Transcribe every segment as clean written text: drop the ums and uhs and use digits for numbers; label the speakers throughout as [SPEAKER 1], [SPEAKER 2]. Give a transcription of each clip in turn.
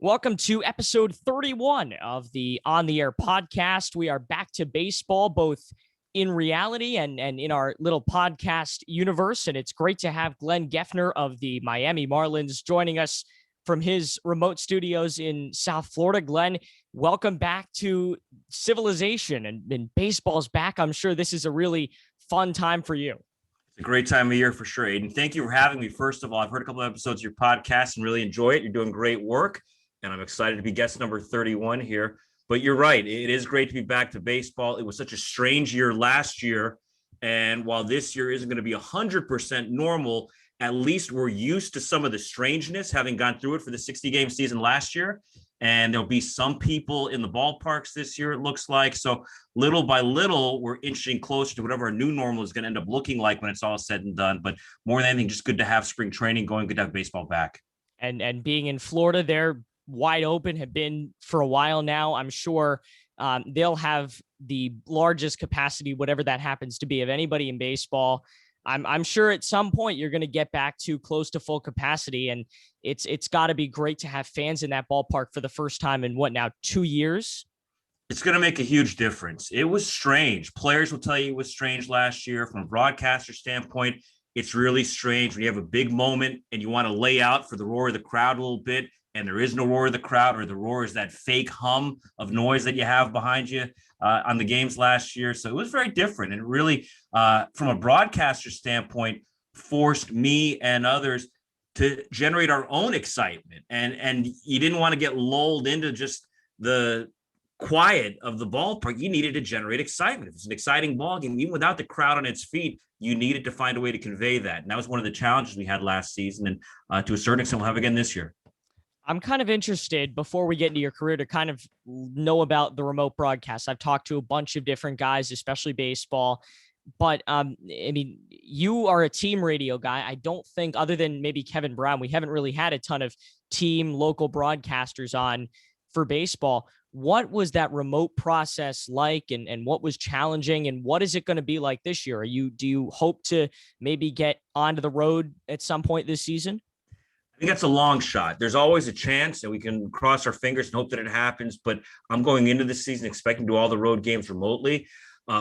[SPEAKER 1] Welcome to episode 31 of the On the Air podcast. We are back to baseball, both in reality and in our little podcast universe. And it's great to have Glenn Geffner of the Miami Marlins joining us from his remote studios in South Florida. Glenn, welcome back to civilization and baseball's back. I'm sure this is a really fun time for you.
[SPEAKER 2] It's a great time of year for sure, Aiden. Thank you for having me. First of all, I've heard a couple of episodes of your podcast and really enjoy it. You're doing great work. And I'm excited to be guest number 31 here. But you're right. It is great to be back to baseball. It was such a strange year last year. And while this year isn't going to be 100% normal, at least we're used to some of the strangeness, having gone through it for the 60-game season last year. And there'll be some people in the ballparks this year, it looks like. So little by little, we're inching closer to whatever our new normal is going to end up looking like when it's all said and done. But more than anything, just good to have spring training going, good to have baseball back.
[SPEAKER 1] And being in Florida, they're wide open, have been for a while now. I'm sure they'll have the largest capacity, whatever that happens to be, of anybody in baseball. I'm sure at some point you're going to get back to close to full capacity, and it's got to be great to have fans in that ballpark for the first time in 2 years.
[SPEAKER 2] It's going to make a huge difference. It was strange. Players will tell you it was strange last year. From a broadcaster standpoint, it's really strange when you have a big moment and you want to lay out for the roar of the crowd a little bit, and there is no roar of the crowd, or the roar is that fake hum of noise that you have behind you on the games last year. So it was very different. And it really, from a broadcaster standpoint, forced me and others to generate our own excitement. And you didn't want to get lulled into just the quiet of the ballpark. You needed to generate excitement. If it's an exciting ball game, even without the crowd on its feet, you needed to find a way to convey that. And that was one of the challenges we had last season. And to a certain extent, we'll have again this year.
[SPEAKER 1] I'm kind of interested, before we get into your career, to kind of know about the remote broadcast. I've talked to a bunch of different guys, especially baseball, but I mean, you are a team radio guy. I don't think, other than maybe Kevin Brown, we haven't really had a ton of team local broadcasters on for baseball. What was that remote process like, and what was challenging, and what is it going to be like this year? Do you hope to maybe get onto the road at some point this season?
[SPEAKER 2] I think that's a long shot. There's always a chance, and we can cross our fingers and hope that it happens. But I'm going into this season expecting to do all the road games remotely.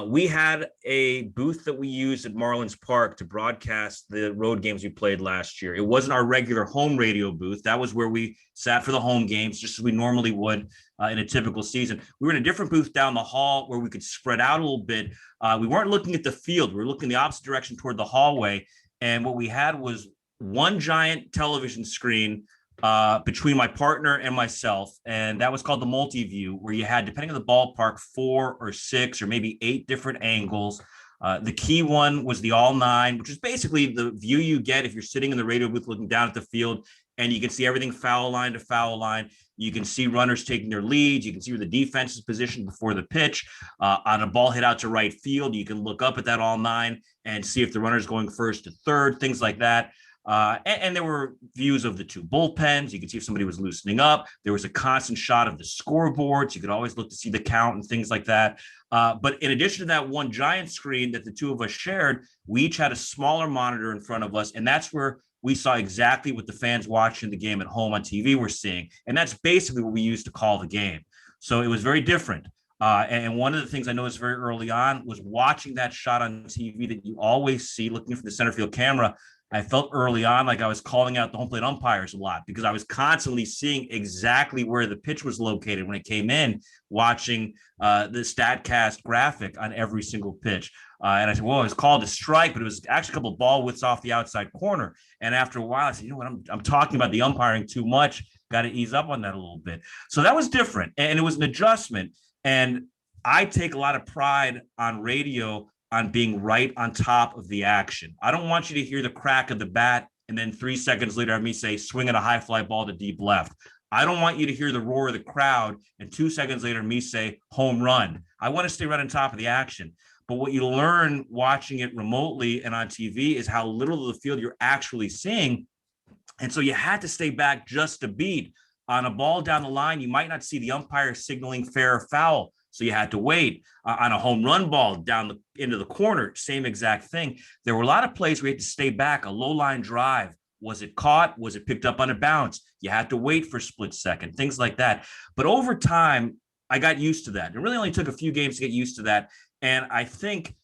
[SPEAKER 2] We had a booth that we used at Marlins Park to broadcast the road games we played last year. It wasn't our regular home radio booth. That was where we sat for the home games, just as we normally would in a typical season. We were in a different booth down the hall where we could spread out a little bit. We weren't looking at the field. We were looking the opposite direction toward the hallway. And what we had was one giant television screen between my partner and myself. And that was called the multi-view, where you had, depending on the ballpark, 4 or 6 or maybe 8 different angles. The key one was the all 9, which is basically the view you get if you're sitting in the radio booth looking down at the field, and you can see everything foul line to foul line. You can see runners taking their leads. You can see where the defense is positioned before the pitch. On a ball hit out to right field, you can look up at that all 9 and see if the runner is going first to third, things like that. And there were views of the 2 bullpens. You could see if somebody was loosening up. There was a constant shot of the scoreboards. You could always look to see the count and things like that. But in addition to that one giant screen that the 2 of us shared, we each had a smaller monitor in front of us. And that's where we saw exactly what the fans watching the game at home on TV were seeing. And that's basically what we used to call the game. So it was very different. And one of the things I noticed very early on was watching that shot on TV that you always see looking for the center field camera. I felt early on like I was calling out the home plate umpires a lot, because I was constantly seeing exactly where the pitch was located when it came in, watching the StatCast graphic on every single pitch. And I said, well, it was called a strike, but it was actually a couple of ball widths off the outside corner. And after a while, I said, you know what, I'm talking about the umpiring too much. Got to ease up on that a little bit. So that was different. And it was an adjustment. And I take a lot of pride on radio on being right on top of the action. I don't want you to hear the crack of the bat and then 3 seconds later have me say, swing at a high fly ball to deep left. I don't want you to hear the roar of the crowd and 2 seconds later me say, home run. I want to stay right on top of the action. But what you learn watching it remotely and on TV is how little of the field you're actually seeing. And so you had to stay back just a beat. On a ball down the line, you might not see the umpire signaling fair or foul. So you had to wait. On a home run ball into the corner, same exact thing. There were a lot of plays where you had to stay back, a low line drive, Was it caught? Was it picked up on a bounce? You had to wait for a split second, things like that. But over time, I got used to that. It really only took a few games to get used to that. And I think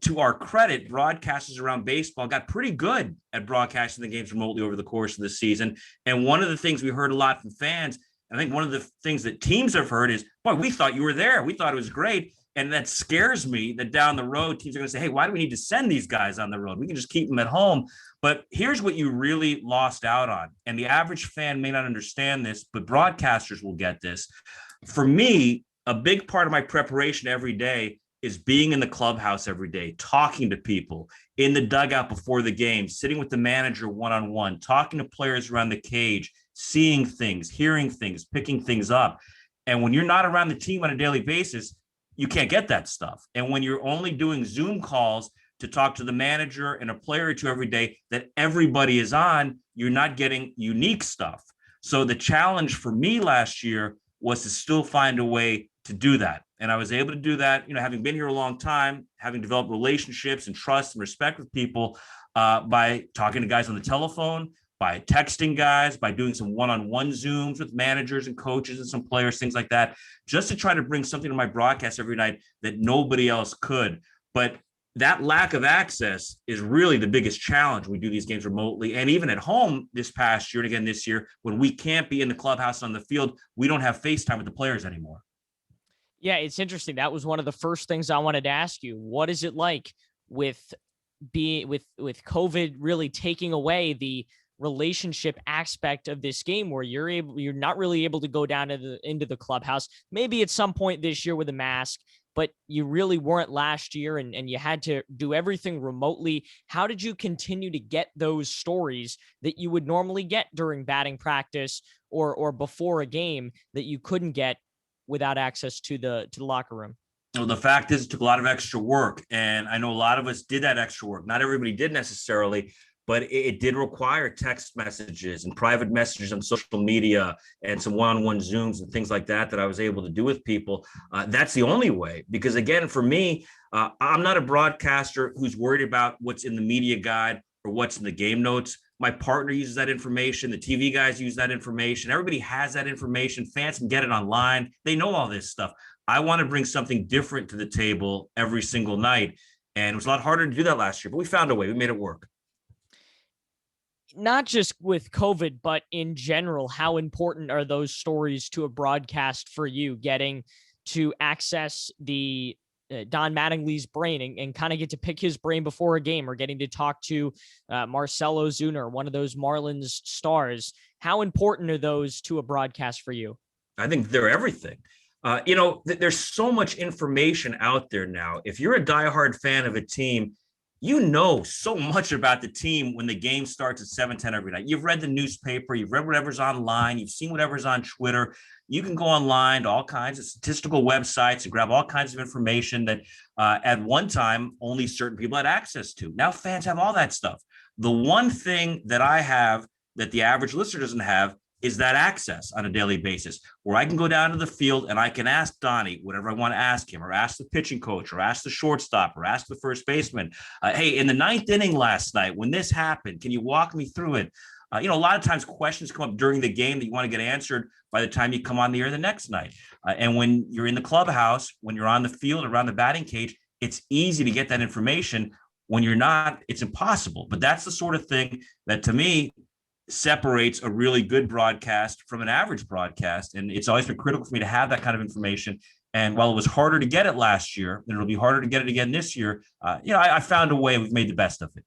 [SPEAKER 2] to our credit, broadcasters around baseball got pretty good at broadcasting the games remotely over the course of the season. And one of the things we heard a lot from fans, I think one of the things that teams have heard is, boy, we thought you were there. We thought it was great. And that scares me that down the road, teams are going to say, hey, why do we need to send these guys on the road? We can just keep them at home. But here's what you really lost out on. And the average fan may not understand this, but broadcasters will get this. For me, a big part of my preparation every day is being in the clubhouse every day, talking to people in the dugout before the game, sitting with the manager one-on-one, talking to players around the cage, seeing things, hearing things, picking things up. And when you're not around the team on a daily basis, you can't get that stuff. And when you're only doing Zoom calls to talk to the manager and a player or two every day that everybody is on, you're not getting unique stuff. So the challenge for me last year was to still find a way to do that. And I was able to do that, having been here a long time, having developed relationships and trust and respect with people by talking to guys on the telephone, by texting guys, by doing some one-on-one Zooms with managers and coaches and some players, things like that, just to try to bring something to my broadcast every night that nobody else could. But that lack of access is really the biggest challenge. We do these games remotely. And even at home this past year and again this year, when we can't be in the clubhouse on the field, we don't have FaceTime with the players anymore.
[SPEAKER 1] Yeah, it's interesting. That was one of the first things I wanted to ask you. What is it like with COVID really taking away the relationship aspect of this game, where you're not really able to go down into the clubhouse, maybe at some point this year with a mask, but you really weren't last year, and you had to do everything remotely. How did you continue to get those stories that you would normally get during batting practice or before a game that you couldn't get without access to the locker room?
[SPEAKER 2] Well, the fact is, it took a lot of extra work, and I know a lot of us did that extra work. Not everybody did necessarily, but it did require text messages and private messages on social media and some one-on-one Zooms and things like that I was able to do with people. That's the only way, because again, for me, I'm not a broadcaster who's worried about what's in the media guide or what's in the game notes. My partner uses that information. The TV guys use that information. Everybody has that information. Fans can get it online. They know all this stuff. I want to bring something different to the table every single night. And it was a lot harder to do that last year, but we found a way. We made it work.
[SPEAKER 1] Not just with COVID, but in general, how important are those stories to a broadcast for you, getting to access the Don Mattingly's brain and kind of get to pick his brain before a game, or getting to talk to Marcell Ozuna, one of those Marlins stars? How important are those to a broadcast for you?
[SPEAKER 2] I think they're everything. There's so much information out there now. If you're a diehard fan of a team, you know so much about the team when the game starts at 7:10 every night. You've read the newspaper, you've read whatever's online, you've seen whatever's on Twitter. You can go online to all kinds of statistical websites and grab all kinds of information that at one time only certain people had access to. Now fans have all that stuff. The one thing that I have that the average listener doesn't have is that access on a daily basis, where I can go down to the field and I can ask Donnie whatever I want to ask him, or ask the pitching coach, or ask the shortstop, or ask the first baseman. Hey, in the ninth inning last night, when this happened, can you walk me through it? A lot of times questions come up during the game that you want to get answered by the time you come on the air the next night. And when you're in the clubhouse, when you're on the field, around the batting cage, it's easy to get that information. When you're not, it's impossible. But that's the sort of thing that, to me, separates a really good broadcast from an average broadcast. And it's always been critical for me to have that kind of information. And while it was harder to get it last year, and it'll be harder to get it again this year, I found a way. We've made the best of it.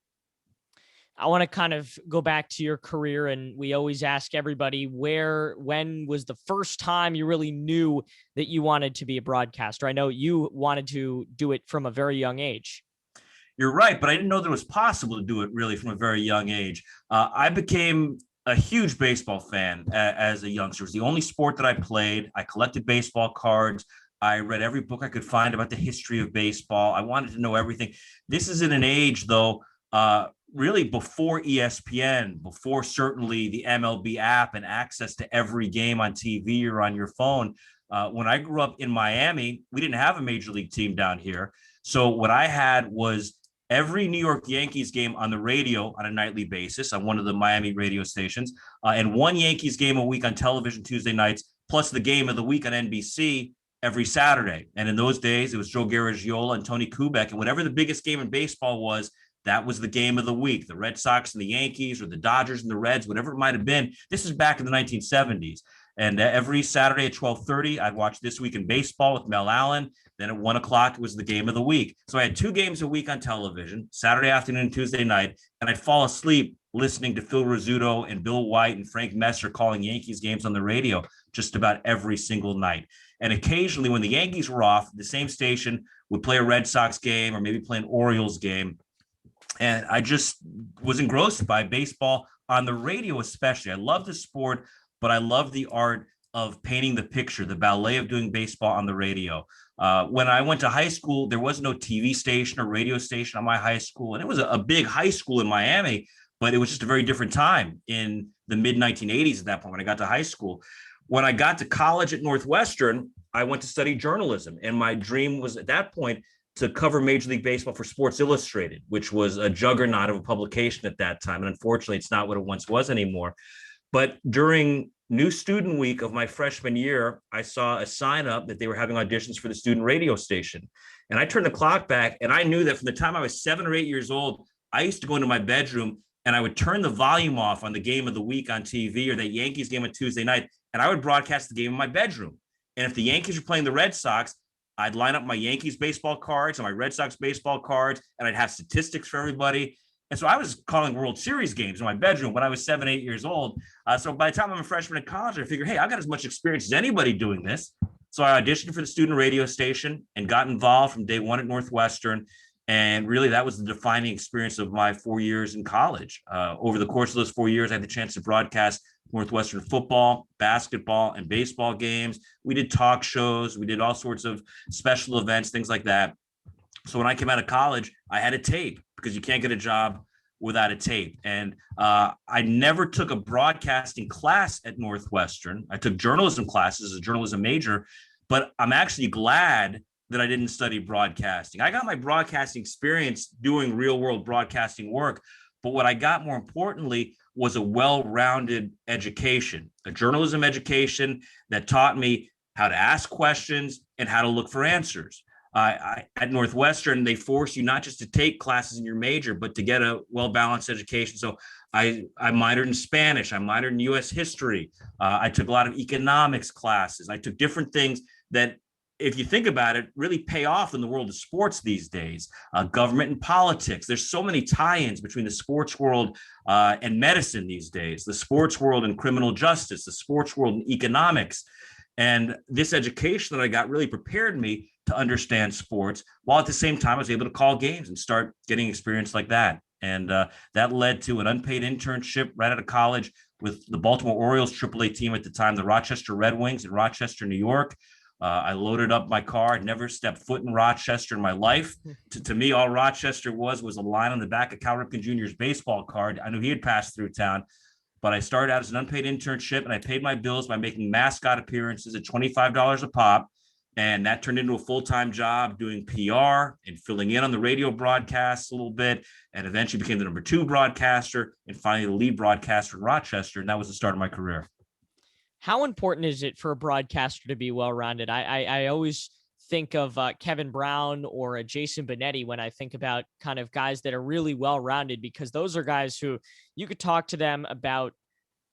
[SPEAKER 1] I want to kind of go back to your career, and we always ask everybody when was the first time you really knew that you wanted to be a broadcaster? I know you wanted to do it from a very young age.
[SPEAKER 2] You're right, but I didn't know that it was possible to do it really from a very young age. I became a huge baseball fan as a youngster. It was the only sport that I played. I collected baseball cards. I read every book I could find about the history of baseball. I wanted to know everything. This is in an age, though, really before ESPN, before certainly the MLB app and access to every game on TV or on your phone. When I grew up in Miami, we didn't have a major league team down here. So what I had was every New York Yankees game on the radio on a nightly basis on one of the Miami radio stations, and one Yankees game a week on television Tuesday nights, plus the game of the week on NBC every Saturday. And in those days, it was Joe Garagiola and Tony Kubek. And whatever the biggest game in baseball was, that was the game of the week. The Red Sox and the Yankees, or the Dodgers and the Reds, whatever it might have been. This is back in the 1970s. And every Saturday at 12:30, I'd watch This Week in Baseball with Mel Allen. Then at 1 o'clock, it was the game of the week. So I had 2 games a week on television, Saturday afternoon and Tuesday night. And I'd fall asleep listening to Phil Rizzuto and Bill White and Frank Messer calling Yankees games on the radio just about every single night. And occasionally when the Yankees were off, the same station would play a Red Sox game or maybe play an Orioles game. And I just was engrossed by baseball on the radio, especially. I love the sport, but I love the art of painting the picture, the ballet of doing baseball on the radio. When I went to high school, there was no TV station or radio station on my high school. And it was a big high school in Miami, but it was just a very different time in the mid 1980s at that point when I got to high school. When I got to college at Northwestern, I went to study journalism. And my dream was at that point to cover Major League Baseball for Sports Illustrated, which was a juggernaut of a publication at that time. And unfortunately, it's not what it once was anymore. But during New Student Week of my freshman year, I saw a sign up that they were having auditions for the student radio station. And I turned the clock back, and I knew that from the time I was 7 or 8 years old, I used to go into my bedroom and I would turn the volume off on the game of the week on TV or that Yankees game on Tuesday night, and I would broadcast the game in my bedroom. And if the Yankees were playing the Red Sox, I'd line up my Yankees baseball cards and my Red Sox baseball cards, and I'd have statistics for everybody. And so I was calling World Series games in my bedroom when I was 7, 8 years old. So by the time I'm a freshman in college, I figured, hey, I've got as much experience as anybody doing this. So I auditioned for the student radio station and got involved from day one at Northwestern. And really, that was the defining experience of my 4 years in college. Over the course of those 4 years, I had the chance to broadcast Northwestern football, basketball, and baseball games. We did talk shows. We did all sorts of special events, things like that. So when I came out of college, I had a tape because you can't get a job without a tape. And I never took a broadcasting class at Northwestern. I took journalism classes as a journalism major, but I'm actually glad that I didn't study broadcasting. I got my broadcasting experience doing real world broadcasting work, but what I got more importantly was a well-rounded education, a journalism education that taught me how to ask questions and how to look for answers. At Northwestern, they force you not just to take classes in your major, but to get a well-balanced education. So I minored in Spanish, I minored in U.S. history. I took a lot of economics classes. I took different things that, if you think about it, really pay off in the world of sports these days. Government and politics. There's so many tie-ins between the sports world and medicine these days, the sports world and criminal justice, the sports world and economics. And this education that I got really prepared me to understand sports, while at the same time I was able to call games and start getting experience like that. And that led to an unpaid internship right out of college with the Baltimore Orioles AAA team at the time, the Rochester Red Wings in Rochester, New York. I loaded up my car. I'd never stepped foot in Rochester in my life. To me, all Rochester was a line on the back of Cal Ripken Jr.'s baseball card. I knew he had passed through town, but I started out as an unpaid internship, and I paid my bills by making mascot appearances at $25 a pop. And that turned into a full-time job doing PR and filling in on the radio broadcasts a little bit, and eventually became the number 2 broadcaster and finally the lead broadcaster in Rochester. And that was the start of my career.
[SPEAKER 1] How important is it for a broadcaster to be well-rounded? I always think of Kevin Brown or a Jason Benetti when I think about kind of guys that are really well-rounded, because those are guys who you could talk to them about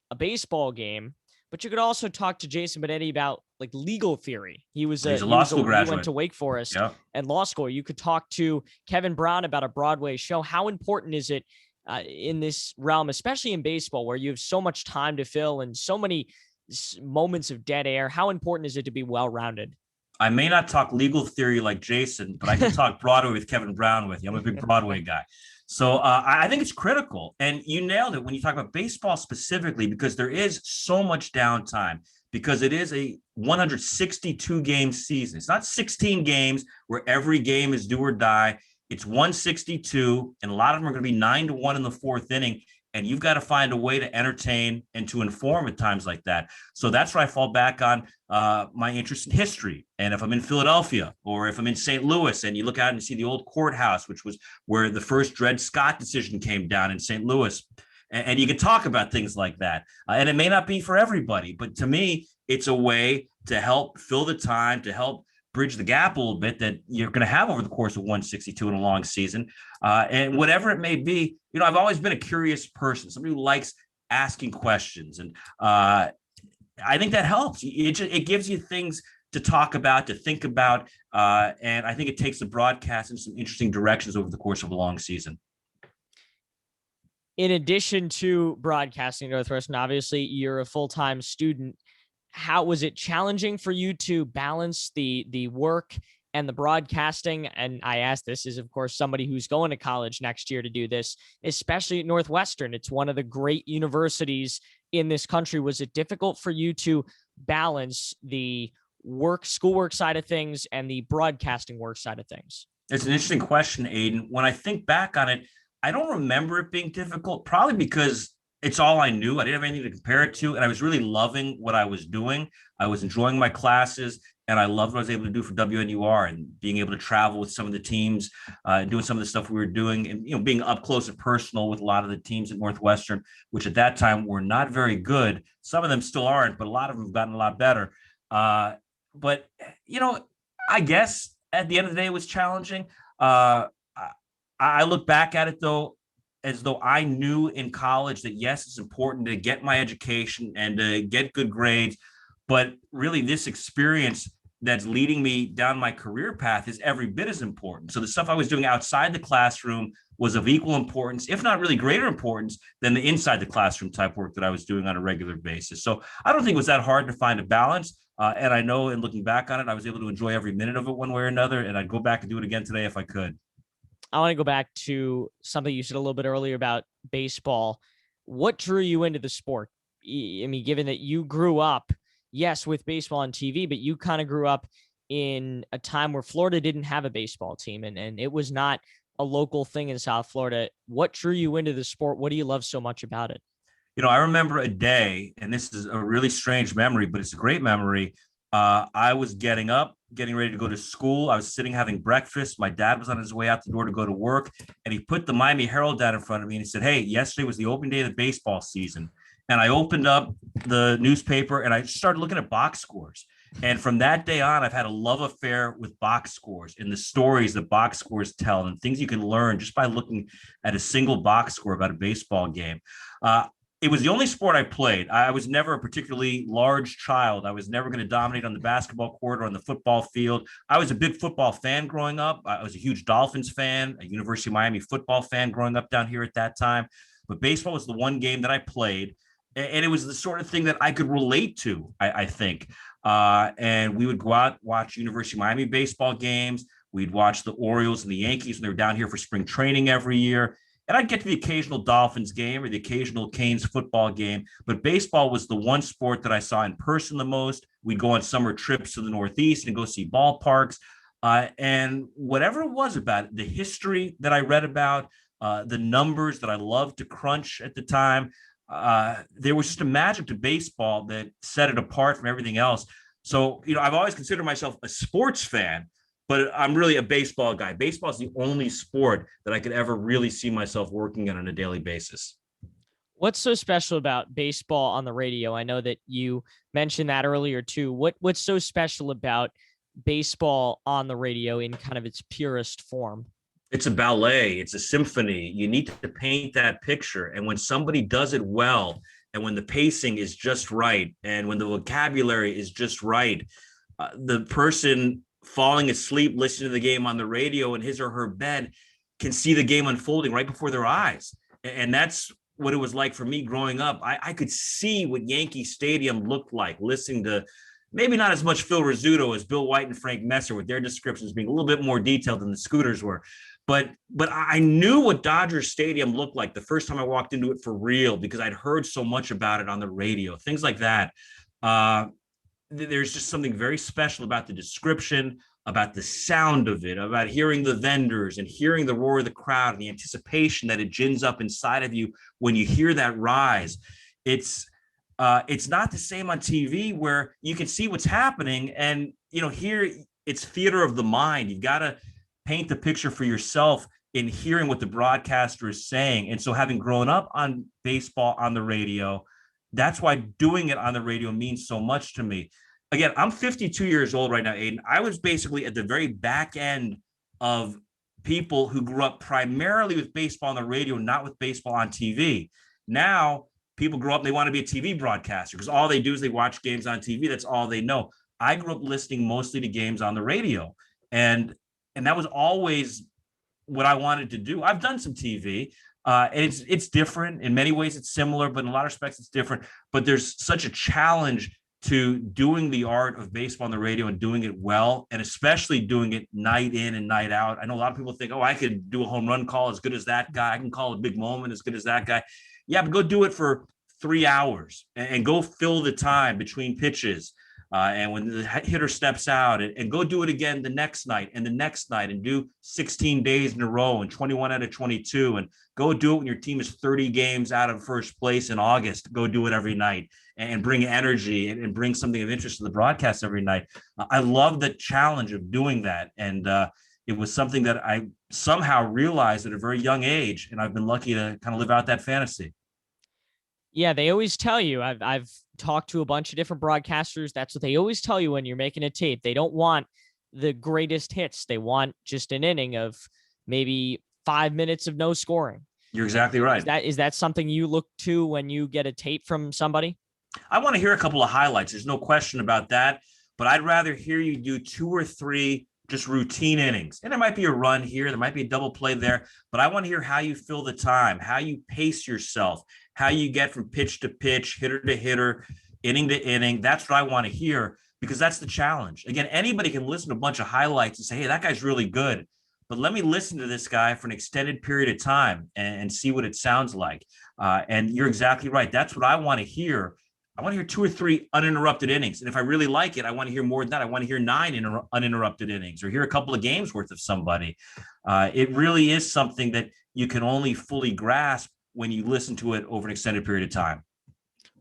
[SPEAKER 1] a baseball game, but you could also talk to Jason Benetti about like legal theory. He's a law school graduate. He went to Wake Forest and law school. You could talk to Kevin Brown about a Broadway show. How important is it in this realm, especially in baseball, where you have so much time to fill and so many moments of dead air? How important is it to be well-rounded?
[SPEAKER 2] I may not talk legal theory like Jason, but I can talk Broadway with Kevin Brown with you. I'm a big Broadway guy. So I think it's critical. And you nailed it when you talk about baseball specifically, because there is so much downtime, because it is a 162 game season. It's not 16 games where every game is do or die. It's 162, and a lot of them are going to be 9-1 in the 4th inning. and you've got to find a way to entertain and to inform at times like that. So that's where I fall back on my interest in history. And if I'm in Philadelphia or if I'm in St. Louis and you look out and you see the old courthouse, which was where the first Dred Scott decision came down in St. Louis, and you can talk about things like that. And it may not be for everybody, but to me, it's a way to help fill the time, to help bridge the gap a little bit that you're going to have over the course of 162 in a long season. And whatever it may be, I've always been a curious person, somebody who likes asking questions. And I think that helps. It gives you things to talk about, to think about. And I think it takes the broadcast in some interesting directions over the course of a long season.
[SPEAKER 1] In addition to broadcasting Northwestern, obviously you're a full-time student. How was it challenging for you to balance the work and the broadcasting? And I ask this as, of course, somebody who's going to college next year to do this, especially at Northwestern. It's one of the great universities in this country. Was it difficult for you to balance the schoolwork side of things and the broadcasting work side of things?
[SPEAKER 2] It's an interesting question, Aiden. When I think back on it, I don't remember it being difficult, probably because it's all I knew. I didn't have anything to compare it to. And I was really loving what I was doing. I was enjoying my classes, and I loved what I was able to do for WNUR and being able to travel with some of the teams and doing some of the stuff we were doing, and, being up close and personal with a lot of the teams at Northwestern, which at that time were not very good. Some of them still aren't, but a lot of them have gotten a lot better. But I guess at the end of the day, it was challenging. I look back at it, though, as though I knew in college that, yes, it's important to get my education and to get good grades, but really this experience that's leading me down my career path is every bit as important. So the stuff I was doing outside the classroom was of equal importance, if not really greater importance, than the inside the classroom type work that I was doing on a regular basis. So I don't think it was that hard to find a balance. And I know, in looking back on it, I was able to enjoy every minute of it one way or another, and I'd go back and do it again today if I could.
[SPEAKER 1] I want to go back to something you said a little bit earlier about baseball. What drew you into the sport? I mean, given that you grew up, yes, with baseball on TV, but you kind of grew up in a time where Florida didn't have a baseball team, and it was not a local thing in South Florida. What drew you into the sport? What do you love so much about it?
[SPEAKER 2] I remember a day, and this is a really strange memory, but it's a great memory. I was getting up, getting ready to go to school. I was sitting having breakfast. My dad was on his way out the door to go to work, and he put the Miami Herald down in front of me and he said, "Hey, yesterday was the opening day of the baseball season." And I opened up the newspaper and I started looking at box scores. And from that day on, I've had a love affair with box scores and the stories that box scores tell and things you can learn just by looking at a single box score about a baseball game. It was the only sport I played. I was never a particularly large child. I was never going to dominate on the basketball court or on the football field. I was a big football fan growing up. I was a huge Dolphins fan, a University of Miami football fan growing up down here at that time. But baseball was the one game that I played. And it was the sort of thing that I could relate to, I think. And we would go out, watch University of Miami baseball games. We'd watch the Orioles and the Yankees when they were down here for spring training every year. And I'd get to the occasional Dolphins game or the occasional Canes football game. But baseball was the one sport that I saw in person the most. We'd go on summer trips to the Northeast and go see ballparks. And whatever it was about it, the history that I read about, the numbers that I loved to crunch at the time, there was just a magic to baseball that set it apart from everything else. So, I've always considered myself a sports fan, but I'm really a baseball guy. Baseball is the only sport that I could ever really see myself working in on a daily basis.
[SPEAKER 1] What's so special about baseball on the radio? I know that you mentioned that earlier too. What's so special about baseball on the radio in kind of its purest form?
[SPEAKER 2] It's a ballet. It's a symphony. You need to paint that picture. And when somebody does it well, and when the pacing is just right, and when the vocabulary is just right, the person falling asleep listening to the game on the radio in his or her bed can see the game unfolding right before their eyes. And that's what it was like for me growing up. I could see what Yankee Stadium looked like, listening to maybe not as much Phil Rizzuto as Bill White and Frank Messer, with their descriptions being a little bit more detailed than the Scooters were. But I knew what Dodger Stadium looked like the first time I walked into it for real, because I'd heard so much about it on the radio, things like that. There's just something very special about the description, about the sound of it, about hearing the vendors and hearing the roar of the crowd and the anticipation that it gins up inside of you when you hear that rise. It's not the same on TV where you can see what's happening, and here it's theater of the mind. You've got to paint the picture for yourself in hearing what the broadcaster is saying. And so, having grown up on baseball on the radio, that's why doing it on the radio means so much to me. Again, I'm 52 years old right now, Aiden. I was basically at the very back end of people who grew up primarily with baseball on the radio, not with baseball on TV. Now, people grow up, they want to be a TV broadcaster because all they do is they watch games on TV. That's all they know. I grew up listening mostly to games on the radio. And that was always what I wanted to do. I've done some TV. And it's different. In many ways, it's similar, but in a lot of respects, it's different. But there's such a challenge to doing the art of baseball on the radio and doing it well, and especially doing it night in and night out. I know a lot of people think, oh, I could do a home run call as good as that guy. I can call a big moment as good as that guy. Yeah, but go do it for 3 hours and go fill the time between pitches. And when the hitter steps out, and go do it again the next night and the next night, and do 16 days in a row and 21 out of 22, and go do it when your team is 30 games out of first place in August. Go do it every night and bring energy and bring something of interest to the broadcast every night. I love the challenge of doing that. And it was something that I somehow realized at a very young age. And I've been lucky to kind of live out that fantasy.
[SPEAKER 1] Yeah, they always tell you, I've talked to a bunch of different broadcasters. That's what they always tell you when you're making a tape. They don't want the greatest hits. They want just an inning of maybe 5 minutes of no scoring.
[SPEAKER 2] You're exactly right.
[SPEAKER 1] Is that something you look to when you get a tape from somebody?
[SPEAKER 2] I want to hear a couple of highlights. There's no question about that, but I'd rather hear you do 2 or 3 just routine innings. And there might be a run here, there might be a double play there, but I want to hear how you fill the time, how you pace yourself, how you get from pitch to pitch, hitter to hitter, inning to inning. That's what I want to hear, because that's the challenge. Again, anybody can listen to a bunch of highlights and say, hey, that guy's really good, but let me listen to this guy for an extended period of time and see what it sounds like. And you're exactly right. That's what I want to hear. I want to hear 2 or 3 uninterrupted innings. And if I really like it, I want to hear more than that. I want to hear 9 uninterrupted innings, or hear a couple of games worth of somebody. It really is something that you can only fully grasp when you listen to it over an extended period of time.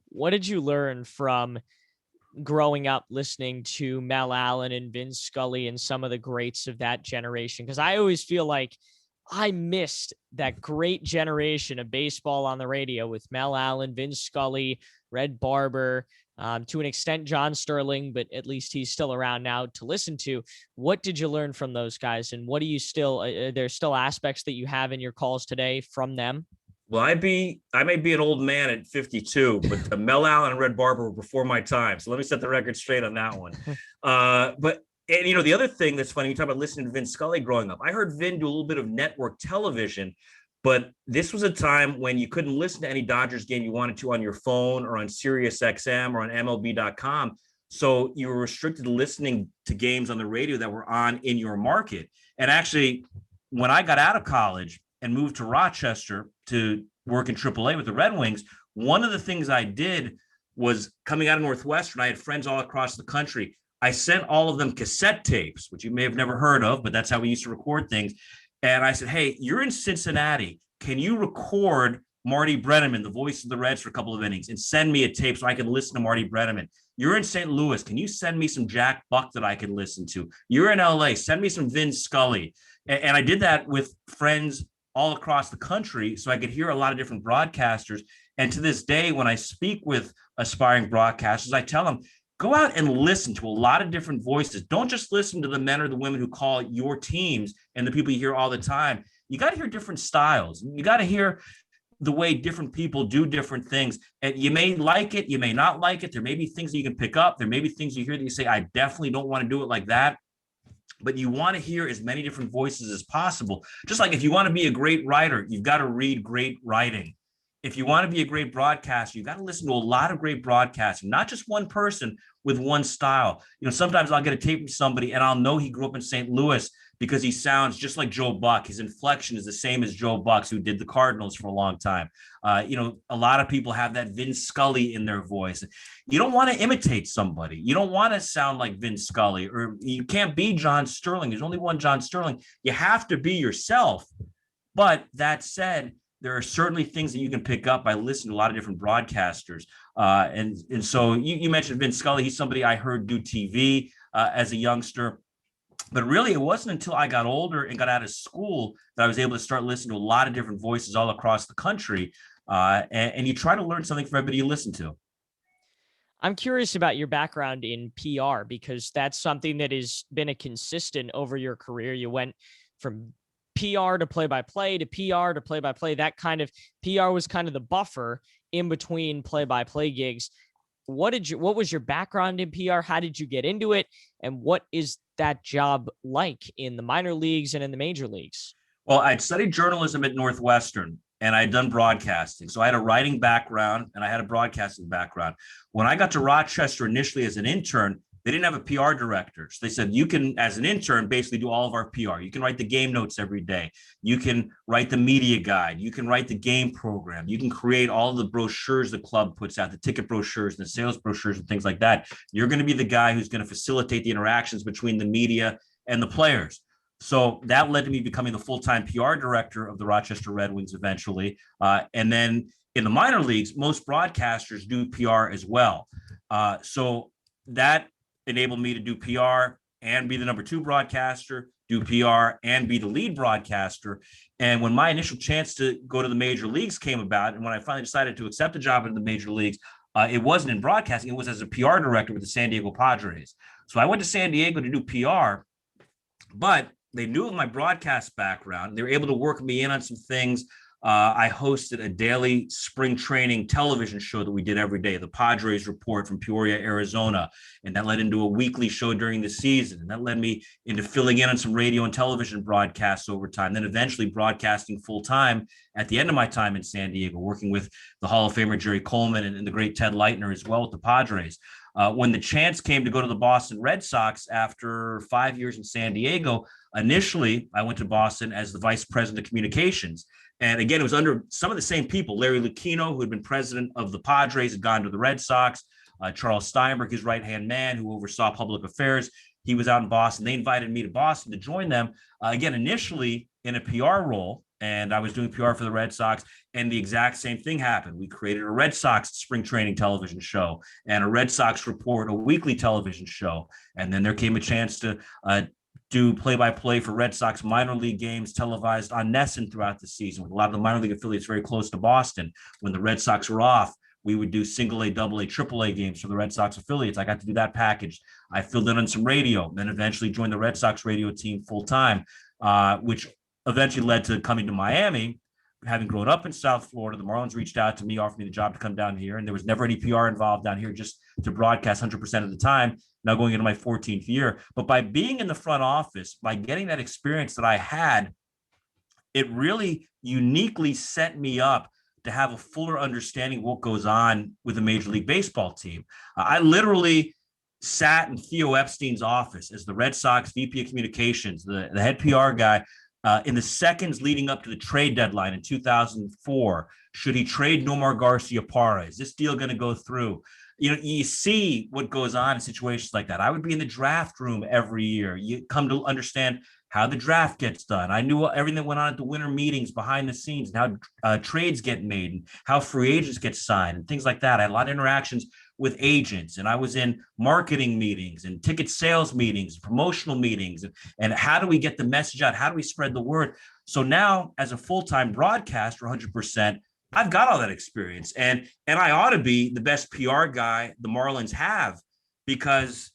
[SPEAKER 1] What did you learn from growing up listening to Mel Allen and Vince Scully and some of the greats of that generation? Because I always feel like I missed that great generation of baseball on the radio with Mel Allen, Vince Scully, Red Barber, to an extent, John Sterling, but at least he's still around now to listen to. What did you learn from those guys? And what do you still, there's still aspects that you have in your calls today from them?
[SPEAKER 2] Well, I may be an old man at 52, but Mel Allen and Red Barber were before my time. So let me set the record straight on that one. And the other thing that's funny, you talk about listening to Vin Scully growing up. I heard Vin do a little bit of network television, but this was a time when you couldn't listen to any Dodgers game you wanted to on your phone or on Sirius XM or on MLB.com. So you were restricted to listening to games on the radio that were on in your market. And actually, when I got out of college and moved to Rochester to work in AAA with the Red Wings, one of the things I did was, coming out of Northwestern, I had friends all across the country. I sent all of them cassette tapes, which you may have never heard of, but that's how we used to record things. And I said, hey, you're in Cincinnati. Can you record Marty Brennaman, the voice of the Reds, for a couple of innings, and send me a tape so I can listen to Marty Brennaman? You're in St. Louis. Can you send me some Jack Buck that I can listen to? You're in LA. Send me some Vin Scully. And I did that with friends all across the country so I could hear a lot of different broadcasters. And to this day, when I speak with aspiring broadcasters, I tell them, go out and listen to a lot of different voices. Don't just listen to the men or the women who call your teams and the people you hear all the time. You got to hear different styles. You got to hear the way different people do different things. And you may like it, you may not like it. There may be things that you can pick up. There may be things you hear that you say, I definitely don't want to do it like that. But you want to hear as many different voices as possible. Just like if you want to be a great writer, you've got to read great writing. if you want to be a great broadcaster, you got to listen to a lot of great broadcasting, not just one person with one style. Sometimes I'll get a tape from somebody and I'll know he grew up in St. Louis because he sounds just like Joe Buck. His inflection is the same as Joe Buck's, who did the Cardinals for a long time. A lot of people have that Vin Scully in their voice. You don't want to imitate somebody. You don't want to sound like Vin Scully, or you can't be John Sterling. There's only one John Sterling. You have to be yourself. But that said, there are certainly things that you can pick up by listening to a lot of different broadcasters. And so you mentioned Vin Scully. He's somebody I heard do TV as a youngster. But really, it wasn't until I got older and got out of school that I was able to start listening to a lot of different voices all across the country. And you try to learn something from everybody you listen to.
[SPEAKER 1] I'm curious about your background in PR, because that's something that has been a consistent over your career. You went from PR to play-by-play to PR to play-by-play. That kind of PR was kind of the buffer in between play-by-play gigs. What was your background in PR? How did you get into it? And what is that job like in the minor leagues and in the major leagues?
[SPEAKER 2] Well, I'd studied journalism at Northwestern, and I'd done broadcasting. So I had a writing background and I had a broadcasting background. When I got to Rochester initially as an intern, they didn't have a PR director. So they said, you can, as an intern, basically do all of our PR. You can write the game notes every day. You can write the media guide. You can write the game program. You can create all the brochures the club puts out, the ticket brochures and the sales brochures and things like that. You're going to be the guy who's going to facilitate the interactions between the media and the players. So that led to me becoming the full-time PR director of the Rochester Red Wings eventually. And then in the minor leagues, most broadcasters do PR as well. So that enabled me to do PR and be the number 2 broadcaster, do PR and be the lead broadcaster. And when my initial chance to go to the major leagues came about, and when I finally decided to accept a job in the major leagues, it wasn't in broadcasting, it was as a PR director with the San Diego Padres. So I went to San Diego to do PR, but they knew of my broadcast background. They were able to work me in on some things. I hosted a daily spring training television show that we did every day, the Padres Report from Peoria, Arizona. And that led into a weekly show during the season. And that led me into filling in on some radio and television broadcasts over time, then eventually broadcasting full time at the end of my time in San Diego, working with the Hall of Famer Jerry Coleman and the great Ted Leitner as well with the Padres. When the chance came to go to the Boston Red Sox after 5 years in San Diego, initially I went to Boston as the vice president of communications. And again, it was under some of the same people. Larry Lucchino, who had been president of the Padres, had gone to the Red Sox. Charles Steinberg, his right-hand man, who oversaw public affairs, he was out in Boston. They invited me to Boston to join them, again, initially in a PR role. And I was doing PR for the Red Sox, and the exact same thing happened. We created a Red Sox spring training television show and a Red Sox Report, a weekly television show. And then there came a chance to do play-by-play for Red Sox minor league games televised on NESN throughout the season, with a lot of the minor league affiliates very close to Boston. When the Red Sox were off, we would do single A, double A, triple A games for the Red Sox affiliates. I got to do that package. I filled in on some radio, then eventually joined the Red Sox radio team full-time, which eventually led to coming to Miami. Having grown up in South Florida, the Marlins reached out to me, offered me the job to come down here, and there was never any PR involved down here, just to broadcast 100% of the time, now going into my 14th year. But by being in the front office, by getting that experience that I had, it really uniquely set me up to have a fuller understanding of what goes on with a Major League Baseball team. I literally sat in Theo Epstein's office as the Red Sox VP of Communications, the head PR guy, in the seconds leading up to the trade deadline in 2004. Should he trade Nomar Garcia-Parra? Is this deal going to go through? You see what goes on in situations like that. I would be in the draft room every year. You come to understand how the draft gets done. I knew everything that went on at the winter meetings behind the scenes, and how trades get made, and how free agents get signed, and things like that. I had a lot of interactions with agents, and I was in marketing meetings and ticket sales meetings, promotional meetings, and how do we get the message out? How do we spread the word? So now, as a full-time broadcaster, 100%, I've got all that experience, and I ought to be the best PR guy the Marlins have, because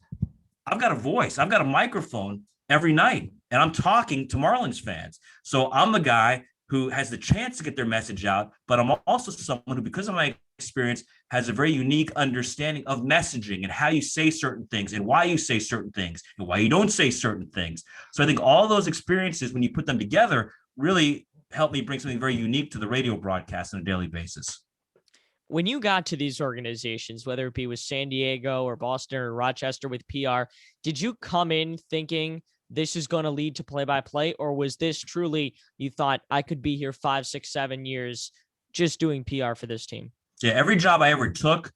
[SPEAKER 2] I've got a voice, I've got a microphone every night, and I'm talking to Marlins fans. So I'm the guy who has the chance to get their message out, but I'm also someone who, because of my experience, has a very unique understanding of messaging and how you say certain things and why you say certain things and why you don't say certain things. So I think all those experiences, when you put them together, really helped me bring something very unique to the radio broadcast on a daily basis.
[SPEAKER 1] When you got to these organizations, whether it be with San Diego or Boston or Rochester with PR, did you come in thinking this is going to lead to play-by-play, or was this truly you thought I could be here 5, 6, 7 years just doing PR for this team?
[SPEAKER 2] Yeah, every job I ever took,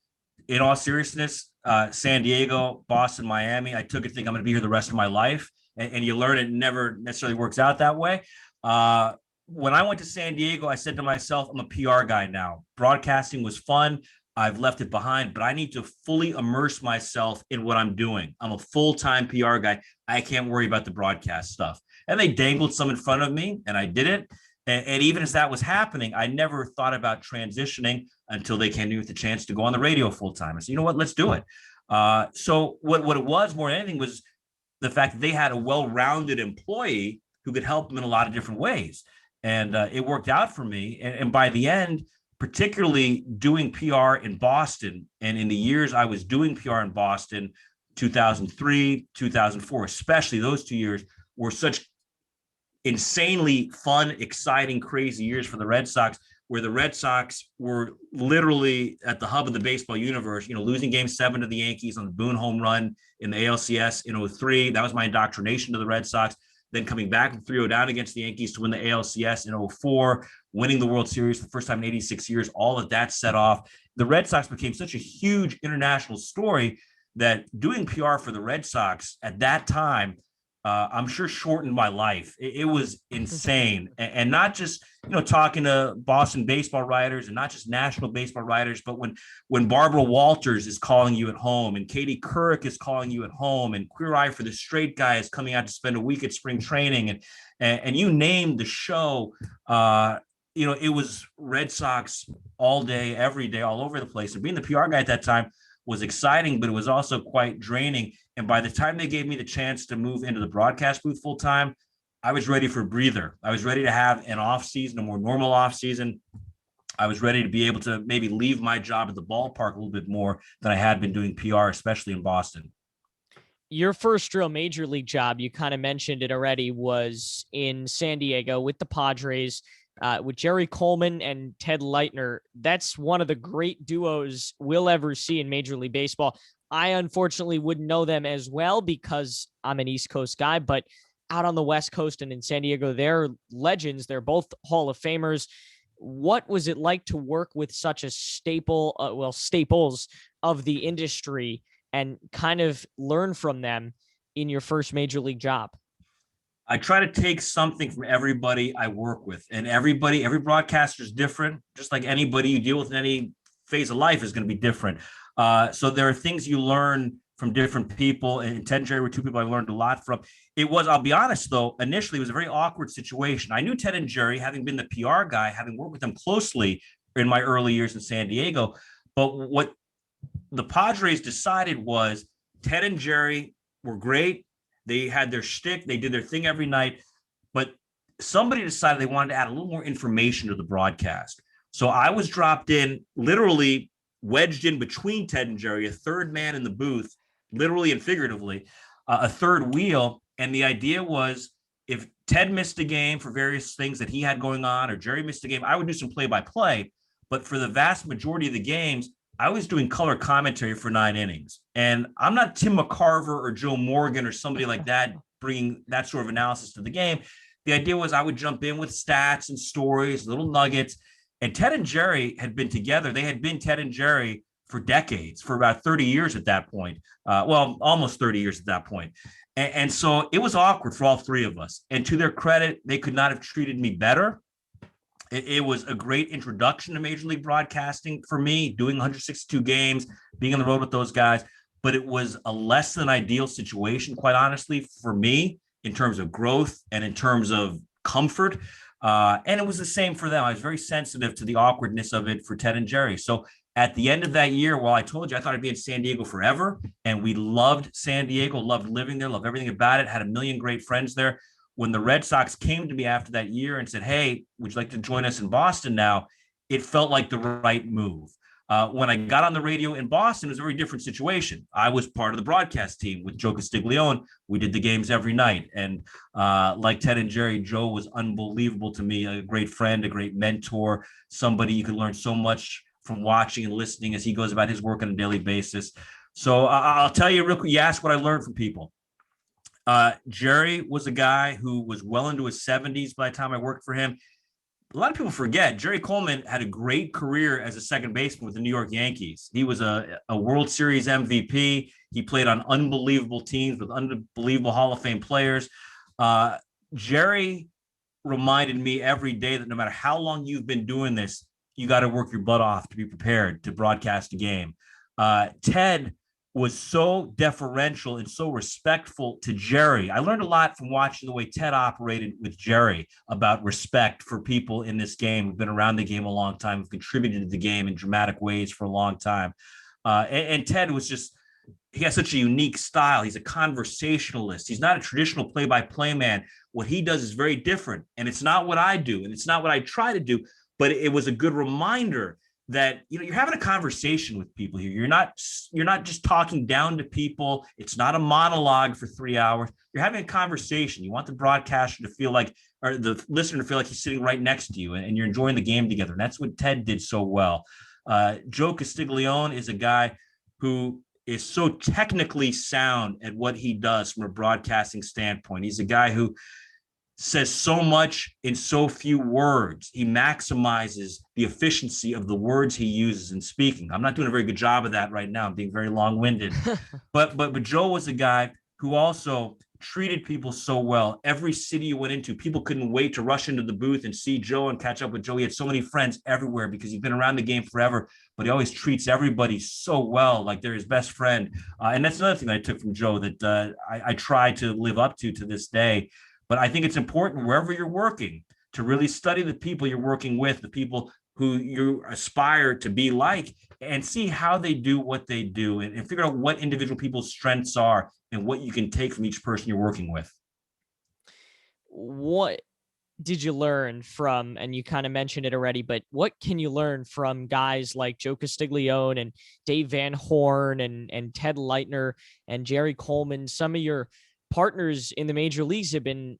[SPEAKER 2] in all seriousness, San Diego, Boston, Miami, I took it thinking I'm going to be here the rest of my life. And you learn it never necessarily works out that way. When I went to San Diego, I said to myself, I'm a PR guy now. Broadcasting was fun. I've left it behind, but I need to fully immerse myself in what I'm doing. I'm a full-time PR guy. I can't worry about the broadcast stuff. And they dangled some in front of me, and I did it. And even as that was happening, I never thought about transitioning until they came to me with the chance to go on the radio full-time. I said, you know what, let's do it. So what it was more than anything was the fact that they had a well-rounded employee who could help them in a lot of different ways. And it worked out for me. And by the end, particularly doing PR in Boston, and in the years I was doing PR in Boston, 2003, 2004, especially those 2 years were such insanely fun, exciting, crazy years for the Red Sox, where the Red Sox were literally at the hub of the baseball universe, losing game 7 to the Yankees on the Boone home run in the ALCS in 2003. That was my indoctrination to the Red Sox. Then coming back from 3-0 down against the Yankees to win the ALCS in 2004, winning the World Series for the first time in 86 years, all of that set off. The Red Sox became such a huge international story that doing PR for the Red Sox at that time, I'm sure shortened my life. It was insane. And not just, talking to Boston baseball writers and not just national baseball writers, but when Barbara Walters is calling you at home and Katie Couric is calling you at home and Queer Eye for the Straight Guy is coming out to spend a week at spring training and you name the show, it was Red Sox all day, every day, all over the place. And being the PR guy at that time was exciting, but it was also quite draining. And by the time they gave me the chance to move into the broadcast booth full time, I was ready for a breather. I was ready to have an off season, a more normal off season. I was ready to be able to maybe leave my job at the ballpark a little bit more than I had been doing PR, especially in Boston.
[SPEAKER 1] Your first real major league job, you kind of mentioned it already, was in San Diego with the Padres. With Jerry Coleman and Ted Leitner. That's one of the great duos we'll ever see in Major League Baseball. I unfortunately wouldn't know them as well because I'm an East Coast guy, but out on the West Coast and in San Diego, they're legends. They're both Hall of Famers. What was it like to work with such a staples of the industry and kind of learn from them in your first major league job?
[SPEAKER 2] I try to take something from everybody I work with, and every broadcaster is different. Just like anybody you deal with in any phase of life is going to be different. So there are things you learn from different people, and Ted and Jerry were two people I learned a lot from. I'll be honest though, initially it was a very awkward situation. I knew Ted and Jerry, having been the PR guy, having worked with them closely in my early years in San Diego. But what the Padres decided was Ted and Jerry were great. They had their shtick. They did their thing every night. But somebody decided they wanted to add a little more information to the broadcast. So I was dropped in, literally wedged in between Ted and Jerry, a third man in the booth, literally and figuratively, a third wheel. And the idea was if Ted missed a game for various things that he had going on, or Jerry missed a game, I would do some play-by-play. But for the vast majority of the games, I was doing color commentary for 9 innings. And I'm not Tim McCarver or Joe Morgan or somebody like that bringing that sort of analysis to the game. The idea was I would jump in with stats and stories, little nuggets. And Ted and Jerry had been together. They had been Ted and Jerry for decades, for about 30 years at that point. Almost 30 years at that point. And so it was awkward for all three of us. And to their credit, they could not have treated me better. It was a great introduction to Major League Broadcasting for me, doing 162 games, being on the road with those guys. But it was a less than ideal situation, quite honestly, for me in terms of growth and in terms of comfort. And it was the same for them. I was very sensitive to the awkwardness of it for Ted and Jerry. So at the end of that year, I told you I thought I'd be in San Diego forever. And we loved San Diego, loved living there, loved everything about it, had a million great friends there. When the Red Sox came to me after that year and said, hey, would you like to join us in Boston now? It felt like the right move. When I got on the radio in Boston, it was a very different situation. I was part of the broadcast team with Joe Castiglione. We did the games every night. And like Ted and Jerry, Joe was unbelievable to me, a great friend, a great mentor, somebody you could learn so much from watching and listening as he goes about his work on a daily basis. So I'll tell you real quick, you asked what I learned from people. Jerry was a guy who was well into his 70s by the time I worked for him. A lot of people forget Jerry Coleman had a great career as a second baseman with the New York Yankees. He was a World Series MVP. He played on unbelievable teams with unbelievable Hall of Fame players. Jerry reminded me every day that no matter how long you've been doing this, you got to work your butt off to be prepared to broadcast a game. Ted was so deferential and so respectful to Jerry. I learned a lot from watching the way Ted operated with Jerry about respect for people in this game who've been around the game a long time, who've contributed to the game in dramatic ways for a long time. And Ted was just, he has such a unique style. He's a conversationalist. He's not a traditional play-by-play man. What he does is very different. And it's not what I do. And it's not what I try to do. But it was a good reminder that, you know, you're having a conversation with people here. You're not just talking down to people. It's not a monologue for 3 hours. You're having a conversation. You want the broadcaster to feel like, or the listener to feel like he's sitting right next to you and you're enjoying the game together. And that's what Ted did so well. Joe Castiglione is a guy who is so technically sound at what he does from a broadcasting standpoint. He's a guy who says so much in so few words. He maximizes the efficiency of the words he uses in speaking. I'm not doing a very good job of that right now. I'm being very long-winded. But Joe was a guy who also treated people so well. Every city you went into, people couldn't wait to rush into the booth and see Joe and catch up with Joe. He had so many friends everywhere because he's been around the game forever, but he always treats everybody so well, like they're his best friend. And that's another thing that I took from Joe that I try to live up to this day. But I think it's important wherever you're working to really study the people you're working with, the people who you aspire to be like, and see how they do what they do and figure out what individual people's strengths are and what you can take from each person you're working with.
[SPEAKER 1] What did you learn from, and you kind of mentioned it already, but what can you learn from guys like Joe Castiglione and Dave Van Horn and Ted Leitner and Jerry Coleman? Some of your partners in the major leagues have been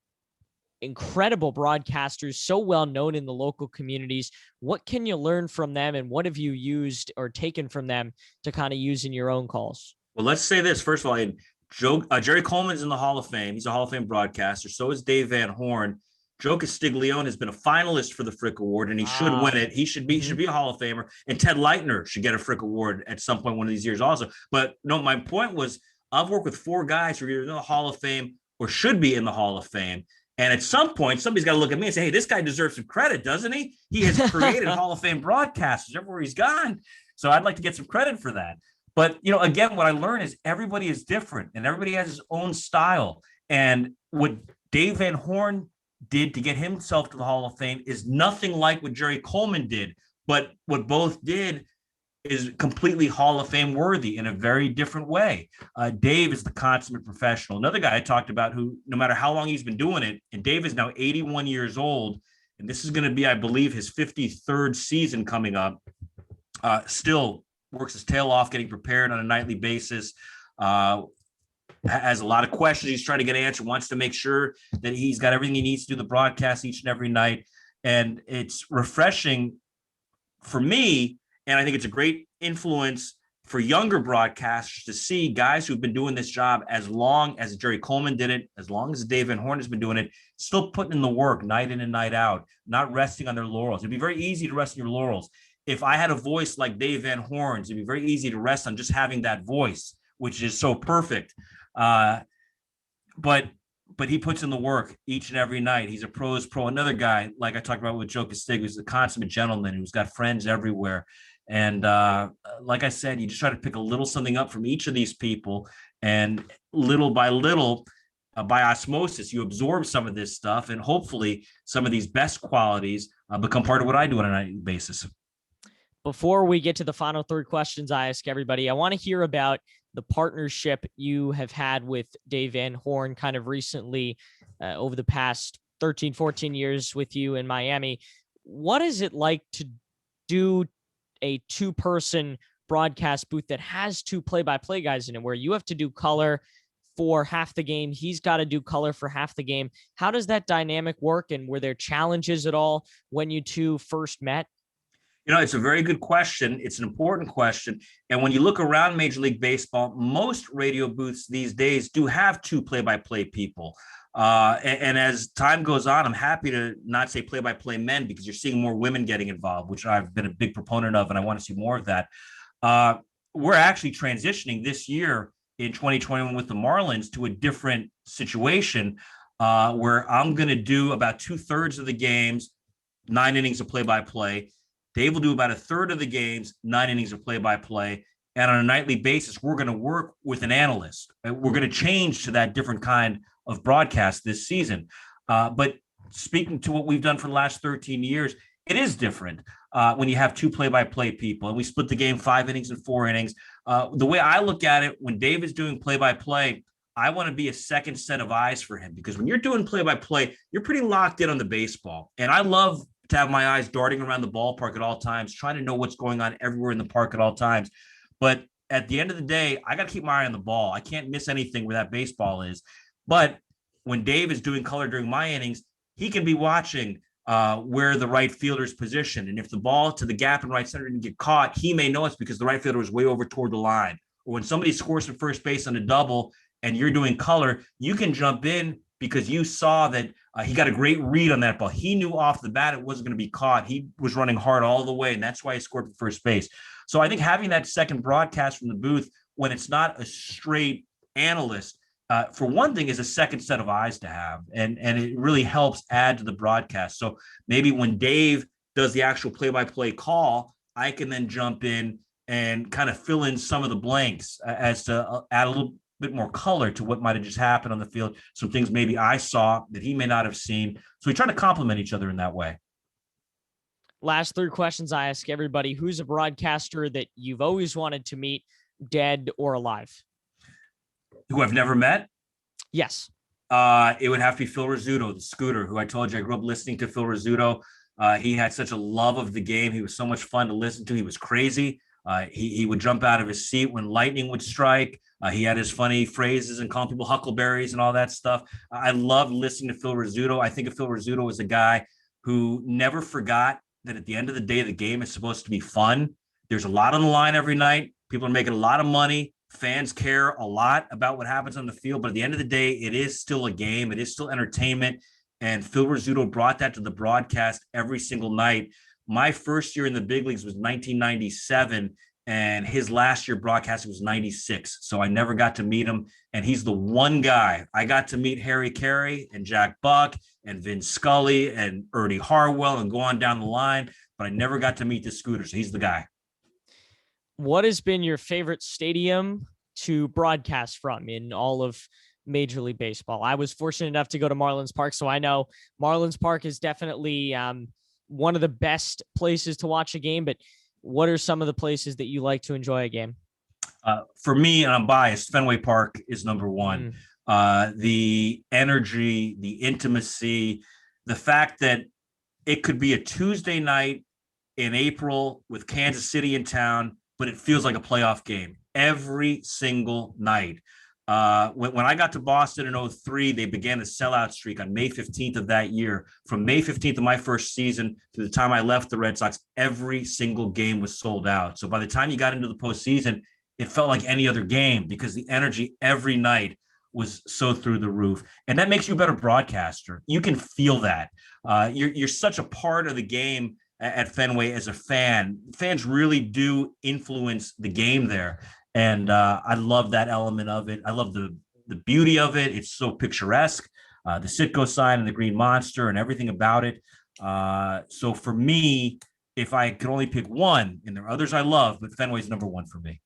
[SPEAKER 1] incredible broadcasters, so well known in the local communities. What can you learn from them, and what have you used or taken from them to kind of use in your own calls?
[SPEAKER 2] Well, let's say this. First of all, Jerry Coleman's in the Hall of Fame. He's a Hall of Fame broadcaster. So is Dave Van Horn. Joe Castiglione has been a finalist for the Frick Award, and he should win it. He should be a Hall of Famer. And Ted Leitner should get a Frick Award at some point one of these years also. But no, my point was, I've worked with 4 guys who are either in the Hall of Fame or should be in the Hall of Fame. And at some point, somebody's got to look at me and say, hey, this guy deserves some credit, doesn't he? He has created Hall of Fame broadcasters everywhere he's gone. So I'd like to get some credit for that. But, you know, again, what I learned is everybody is different and everybody has his own style. And what Dave Van Horn did to get himself to the Hall of Fame is nothing like what Jerry Coleman did. But what both did is completely Hall of Fame worthy in a very different way. Dave is the consummate professional. Another guy I talked about who, no matter how long he's been doing it, and Dave is now 81 years old, and this is going to be, I believe, his 53rd season coming up, still works his tail off getting prepared on a nightly basis, has a lot of questions he's trying to get answered, wants to make sure that he's got everything he needs to do the broadcast each and every night. And it's refreshing for me, and I think it's a great influence for younger broadcasters to see guys who've been doing this job as long as Jerry Coleman did it, as long as Dave Van Horn has been doing it, still putting in the work night in and night out, not resting on their laurels. It'd be very easy to rest on your laurels. If I had a voice like Dave Van Horn's, it'd be very easy to rest on just having that voice, which is so perfect. But he puts in the work each and every night. He's a pro's pro. Another guy, like I talked about with Joe Castiglione, who's a consummate gentleman who's got friends everywhere. And like I said, you just try to pick a little something up from each of these people, and little by little, by osmosis, you absorb some of this stuff, and hopefully some of these best qualities become part of what I do on a nightly basis.
[SPEAKER 1] Before we get to the final 3 questions I ask everybody, I want to hear about the partnership you have had with Dave Van Horn kind of recently over the past 13, 14 years with you in Miami. What is it like to do a two-person broadcast booth that has two play-by-play guys in it, where you have to do color for half the game, he's got to do color for half the game. How does that dynamic work, and were there challenges at all when you two first met?
[SPEAKER 2] It's a very good question. It's an important question. And when you look around Major League Baseball, most radio booths these days do have two play-by-play people. And as time goes on, I'm happy to not say play-by-play men, because you're seeing more women getting involved, which I've been a big proponent of, and I want to see more of that. We're actually transitioning this year in 2021 with the Marlins to a different situation, where I'm going to do about 2/3 of the games, 9 innings of play-by-play. Dave will do about 1/3 of the games, 9 innings of play-by-play. And on a nightly basis, we're going to work with an analyst. We're going to change to that different kind of broadcast this season. But speaking to what we've done for the last 13 years, it is different when you have two play-by-play people. And we split the game 5 innings and 4 innings. The way I look at it, when Dave is doing play-by-play, I want to be a second set of eyes for him, because when you're doing play-by-play, you're pretty locked in on the baseball. And I love to have my eyes darting around the ballpark at all times, trying to know what's going on everywhere in the park at all times. But at the end of the day, I got to keep my eye on the ball. I can't miss anything where that baseball is. But when Dave is doing color during my innings, he can be watching where the right fielder's positioned. And if the ball to the gap in right center didn't get caught, he may know it's because the right fielder was way over toward the line. Or when somebody scores from first base on a double and you're doing color, you can jump in because you saw that he got a great read on that ball. He knew off the bat it wasn't going to be caught. He was running hard all the way, and that's why he scored from first base. So I think having that second broadcast from the booth, when it's not a straight analyst, for one thing, is a second set of eyes to have, and it really helps add to the broadcast. So maybe when Dave does the actual play-by-play call, I can then jump in and kind of fill in some of the blanks as to add a little bit more color to what might have just happened on the field. Some things maybe I saw that he may not have seen. So we try to complement each other in that way.
[SPEAKER 1] Last 3 questions I ask everybody: who's a broadcaster that you've always wanted to meet, dead or alive?
[SPEAKER 2] Who I've never met?
[SPEAKER 1] Yes.
[SPEAKER 2] It would have to be Phil Rizzuto, the Scooter, who I told you I grew up listening to. Phil Rizzuto. He had such a love of the game. He was so much fun to listen to. He was crazy. He would jump out of his seat when lightning would strike. He had his funny phrases and calling people huckleberries and all that stuff. I loved listening to Phil Rizzuto. I think of Phil Rizzuto as a guy who never forgot that at the end of the day, the game is supposed to be fun. There's a lot on the line every night. People are making a lot of money. Fans care a lot about what happens on the field. But at the end of the day, it is still a game. It is still entertainment. And Phil Rizzuto brought that to the broadcast every single night. My first year in the big leagues was 1997. And his last year broadcasting was 96. So I never got to meet him. And he's the one guy. I got to meet Harry Carey and Jack Buck and Vince Scully and Ernie Harwell and go on down the line. But I never got to meet the Scooter. So he's the guy.
[SPEAKER 1] What has been your favorite stadium to broadcast from in all of Major League Baseball? I was fortunate enough to go to Marlins Park, so I know Marlins Park is definitely one of the best places to watch a game. But what are some of the places that you like to enjoy a game?
[SPEAKER 2] For me, and I'm biased, Fenway Park is number one. The energy, the intimacy, the fact that it could be a Tuesday night in April with Kansas City in town, but it feels like a playoff game every single night. When I got to Boston in 2003, they began a sellout streak on May 15th of that year. From May 15th of my first season to the time I left the Red Sox, every single game was sold out. So by the time you got into the postseason, it felt like any other game because the energy every night was so through the roof. And that makes you a better broadcaster. You can feel that. You're such a part of the game at Fenway as a fan. Fans really do influence the game there. And I love that element of it. I love the beauty of it. It's so picturesque, the Citgo sign and the green monster and everything about it. So for me, if I could only pick one, and there are others I love, but Fenway's number one for me.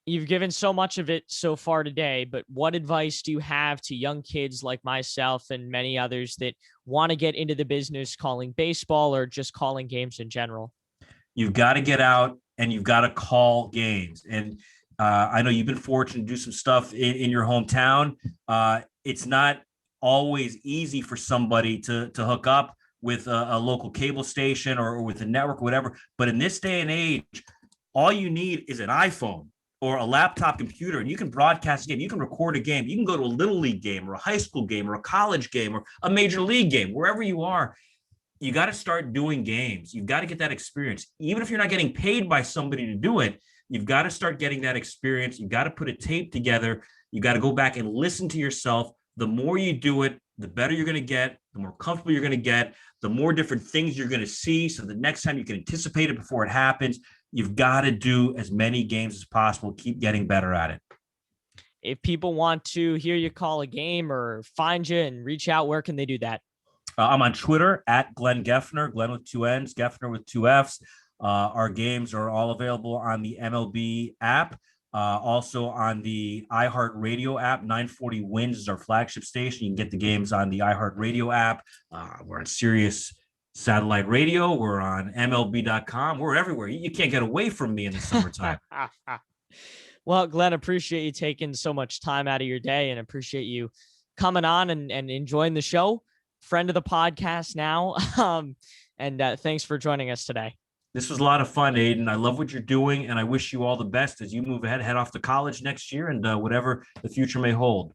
[SPEAKER 1] You've given so much of it so far today, but what advice do you have to young kids like myself and many others that want to get into the business calling baseball or just calling games in general?
[SPEAKER 2] You've got to get out and you've got to call games. And I know you've been fortunate to do some stuff in your hometown. It's not always easy for somebody to hook up with a local cable station or with a network, or whatever. But in this day and age, all you need is an iPhone or a laptop computer, and you can broadcast a game. You can record a game. You can go to a little league game or a high school game or a college game or a major league game, wherever you are. You got to start doing games. You've got to get that experience. Even if you're not getting paid by somebody to do it, you've got to start getting that experience. You've got to put a tape together. You got to go back and listen to yourself. The more you do it, the better you're going to get, the more comfortable you're going to get, the more different things you're going to see. So the next time you can anticipate it before it happens. You've got to do as many games as possible. Keep getting better at it.
[SPEAKER 1] If people want to hear you call a game or find you and reach out, where can they do that?
[SPEAKER 2] I'm on Twitter at Glenn Geffner, Glenn with 2 N's, Geffner with 2 F's. Our games are all available on the MLB app. Also on the iHeartRadio app. 940 Wins is our flagship station. You can get the games on the iHeartRadio app. We're on Sirius Satellite Radio. We're on MLB.com. We're everywhere. You can't get away from me in the summertime.
[SPEAKER 1] Well, Glenn, appreciate you taking so much time out of your day and appreciate you coming on and enjoying the show. Friend of the podcast now. And thanks for joining us today.
[SPEAKER 2] This was a lot of fun, Aiden. I love what you're doing, and I wish you all the best as you move ahead, head off to college next year, and whatever the future may hold.